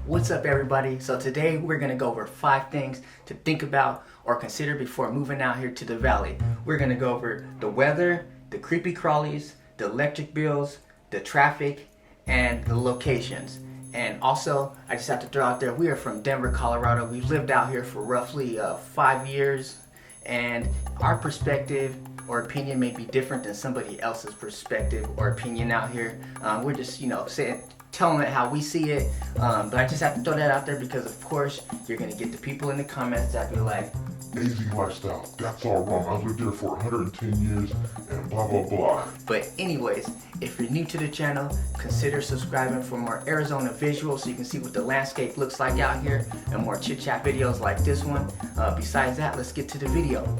What's up, everybody? So today we're gonna go over 5 things to think about or consider before moving out here to the valley. We're gonna go over the weather, the creepy crawlies, the electric bills, the traffic, and the locations. And also, I just have to throw out there, we are from Denver, Colorado. We've lived out here for roughly 5 years, and our perspective or opinion may be different than somebody else's perspective or opinion out here. We're just, telling it how we see it, but I just have to throw that out there because, of course, you're gonna get the people in the comments that be like, AZ lifestyle, that's all wrong. I've lived here for 110 years and blah blah blah. But anyways, if you're new to the channel, consider subscribing for more Arizona visuals so you can see what the landscape looks like out here and more chit chat videos like this one. Besides that, let's get to the video.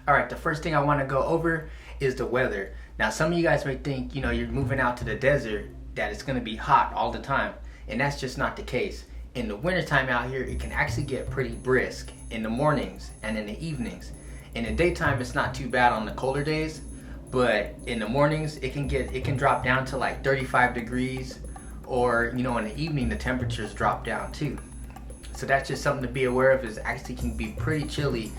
Alright, the first thing I want to go over is the weather. Now, some of you guys may think, you're moving out to the desert, that it's going to be hot all the time. And that's just not the case. In the wintertime out here, it can actually get pretty brisk in the mornings and in the evenings. In the daytime, it's not too bad on the colder days. But in the mornings, it can drop down to like 35 degrees. Or, in the evening, the temperatures drop down too. So that's just something to be aware of, is actually can be pretty chilly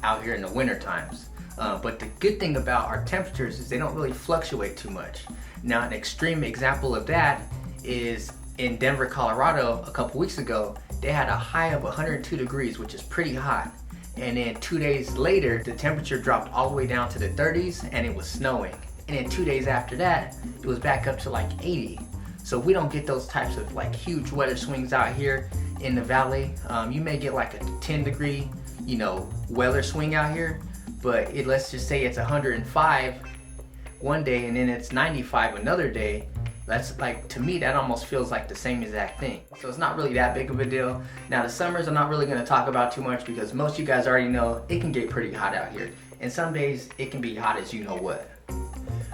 out here in the winter times. But the good thing about our temperatures is they don't really fluctuate too much. Now, an extreme example of that is in Denver, Colorado. A couple weeks ago, they had a high of 102 degrees, which is pretty hot. And then 2 days later, the temperature dropped all the way down to the 30s and it was snowing. And then 2 days after that, it was back up to like 80. So we don't get those types of like huge weather swings out here in the valley. You may get like a 10-degree weather swing out here, but let's just say it's 105 one day and then it's 95 another day. That's like, to me, that almost feels like the same exact thing. So it's not really that big of a deal. Now, the summers I'm not really going to talk about too much because most of you guys already know it can get pretty hot out here, and some days it can be hot as you know what.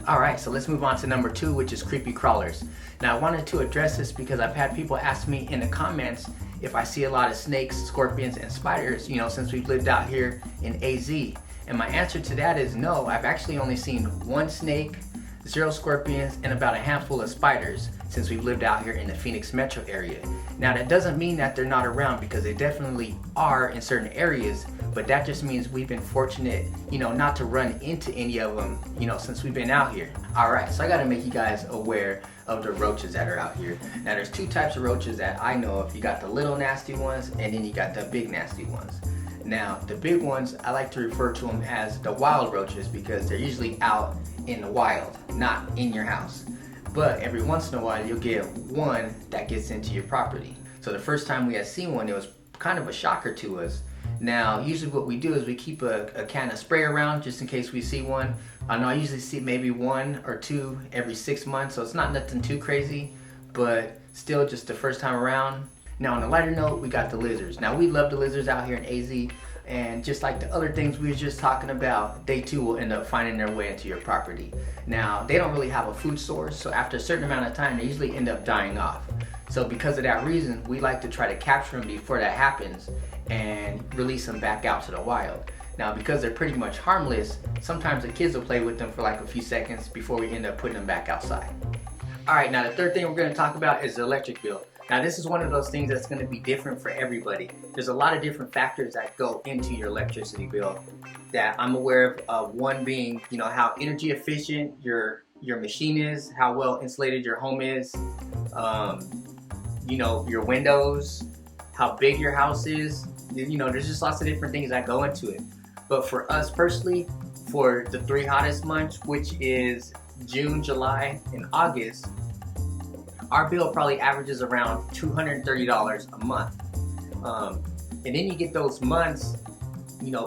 Alright, so let's move on to number 2, which is creepy crawlers. Now, I wanted to address this because I've had people ask me in the comments if I see a lot of snakes, scorpions, and spiders, since we've lived out here in AZ. And my answer to that is no. I've actually only seen 1 snake, 0 scorpions, and about a handful of spiders since we've lived out here in the Phoenix metro area. Now, that doesn't mean that they're not around, because they definitely are in certain areas, but that just means we've been fortunate, not to run into any of them, since we've been out here. Alright, so I gotta make you guys aware of the roaches that are out here. Now, there's 2 types of roaches that I know of. You got the little nasty ones, and then you got the big nasty ones. Now, the big ones, I like to refer to them as the wild roaches because they're usually out in the wild, not in your house. But every once in a while, you'll get one that gets into your property. So the first time we had seen one, it was kind of a shocker to us. Now, usually what we do is we keep a can of spray around just in case we see one. I know I usually see maybe 1 or 2 every 6 months, so it's not nothing too crazy, but still just the first time around. Now, on a lighter note, we got the lizards. Now, we love the lizards out here in AZ, and just like the other things we were just talking about, they too will end up finding their way into your property. Now, they don't really have a food source, so after a certain amount of time, they usually end up dying off. So because of that reason, we like to try to capture them before that happens and release them back out to the wild. Now, because they're pretty much harmless, sometimes the kids will play with them for like a few seconds before we end up putting them back outside. Alright, now the third thing we're going to talk about is the electric bill. Now, this is one of those things that's going to be different for everybody. There's a lot of different factors that go into your electricity bill that I'm aware of. One being, how energy efficient your machine is, how well insulated your home is, your windows, how big your house is. There's just lots of different things that go into it. But for us personally, for the 3 hottest months, which is June, July, and August, our bill probably averages around $230 a month. And then you get those months,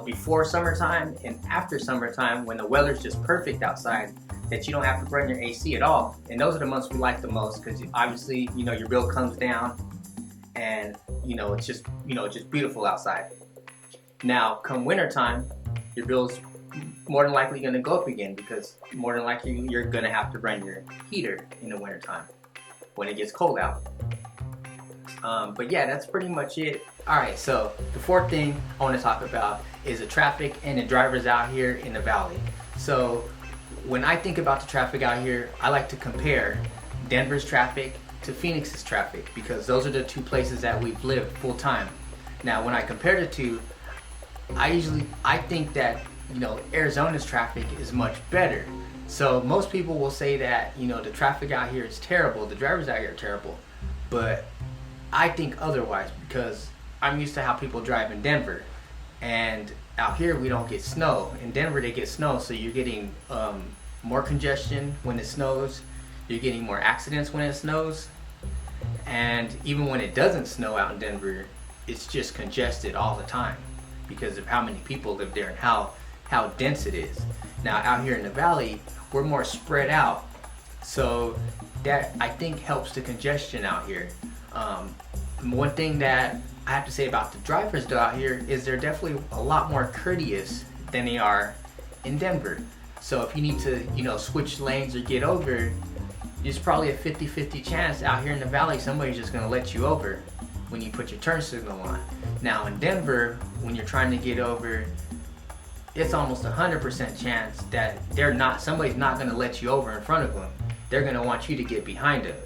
before summertime and after summertime when the weather's just perfect outside, that you don't have to run your AC at all. And those are the months we like the most because obviously, your bill comes down and, it's just beautiful outside. Now, come wintertime, your bill's more than likely going to go up again because more than likely you're going to have to run your heater in the wintertime when it gets cold out. But yeah, that's pretty much it. All right, so the fourth thing I want to talk about is the traffic and the drivers out here in the valley. So when I think about the traffic out here, I like to compare Denver's traffic to Phoenix's traffic because those are the two places that we've lived full time. Now, when I compare the two, I think that, you know, Arizona's traffic is much better. So most people will say that, you know, the traffic out here is terrible, the drivers out here are terrible. But I think otherwise because I'm used to how people drive in Denver. And out here we don't get snow. In Denver they get snow, so you're getting more congestion when it snows. You're getting more accidents when it snows. And even when it doesn't snow out in Denver, it's just congested all the time because of how many people live there and how dense it is. Now out here in the valley, we're more spread out. So that I think helps the congestion out here. One thing that I have to say about the drivers though out here is they're definitely a lot more courteous than they are in Denver. So if you need to, you know, switch lanes or get over, there's probably a 50-50 chance out here in the valley somebody's just gonna let you over when you put your turn signal on. Now in Denver, when you're trying to get over, it's almost 100% chance that somebody's not gonna let you over in front of them. They're gonna want you to get behind them.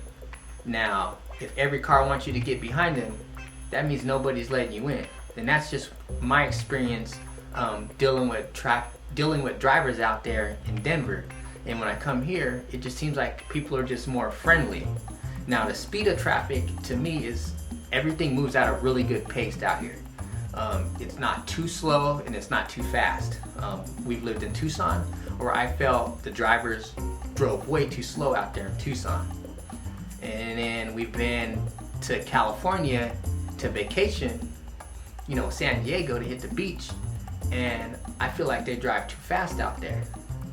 Now, if every car wants you to get behind them, that means nobody's letting you in. And that's just my experience dealing with drivers out there in Denver. And when I come here, it just seems like people are just more friendly. Now, the speed of traffic to me is everything moves at a really good pace out here. It's not too slow and it's not too fast. We've lived in Tucson where I felt the drivers drove way too slow out there in Tucson. And then we've been to California to vacation, you know, San Diego to hit the beach, and I feel like they drive too fast out there.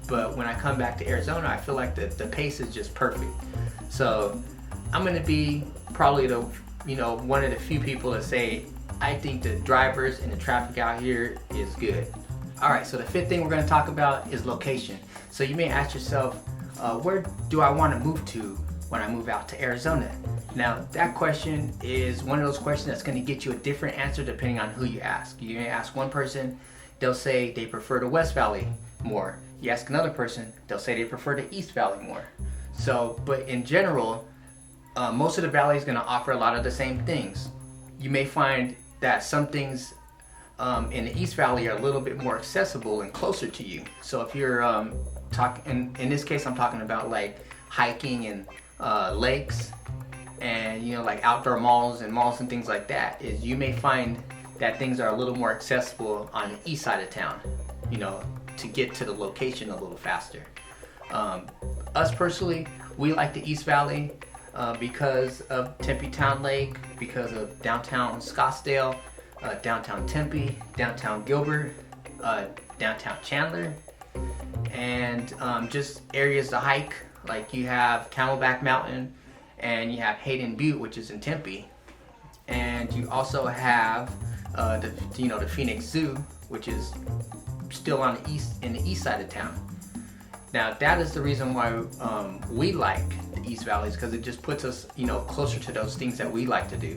But when I come back to Arizona, I feel like the pace is just perfect. So I'm gonna be probably one of the few people to say I think the drivers and the traffic out here is good. All right, so the fifth thing we're gonna talk about is location. So you may ask yourself, where do I want to move to when I move out to Arizona? Now that question is one of those questions that's going to get you a different answer depending on who you ask. You may ask one person, they'll say they prefer the West Valley more. You ask another person, they'll say they prefer the East Valley more. So, but in general, most of the valley is going to offer a lot of the same things. You may find that some things in the East Valley are a little bit more accessible and closer to you. So if you're in this case, I'm talking about like hiking and lakes and, you know, like outdoor malls and things like that, is you may find that things are a little more accessible on the east side of town, you know, to get to the location a little faster. Us personally, we like the East Valley because of Tempe Town Lake, because of downtown Scottsdale, downtown Tempe, downtown Gilbert, downtown Chandler, and just areas to hike. Like you have Camelback Mountain and you have Hayden Butte, which is in Tempe, and you also have the Phoenix Zoo, which is still on the east side of town. Now that is the reason why we like the East Valley, because it just puts us, you know, closer to those things that we like to do.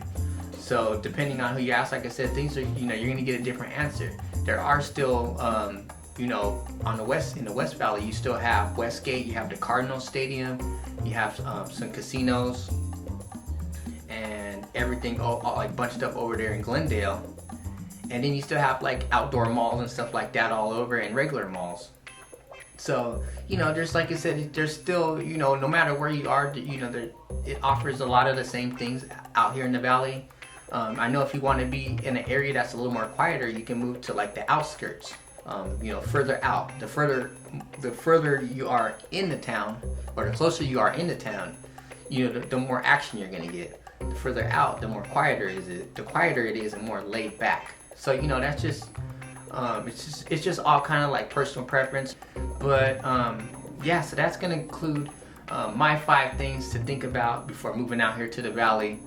So depending on who you ask, like I said, things are, you know, you're gonna get a different answer. There are still in the West Valley, you still have Westgate, you have the Cardinals Stadium, you have some casinos and everything all like bunched up over there in Glendale. And then you still have like outdoor malls and stuff like that all over, and regular malls. So, you know, there's, like I said, there's still, you know, no matter where you are, you know, it offers a lot of the same things out here in the valley. I know if you want to be in an area that's a little more quieter, you can move to like the outskirts, you know, further out. The further you are in the town, or the closer you are in the town, you know, the more action you're gonna get. The further out, the more quieter it is, and more laid back. So, you know, that's just it's just all kind of like personal preference. But yeah, so that's gonna include my 5 things to think about before moving out here to the valley.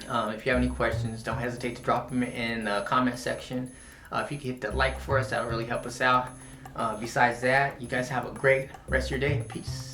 If you have any questions, don't hesitate to drop them in the comment section. If you could hit the like for us, that'll really help us out. Besides that, you guys have a great rest of your day. Peace.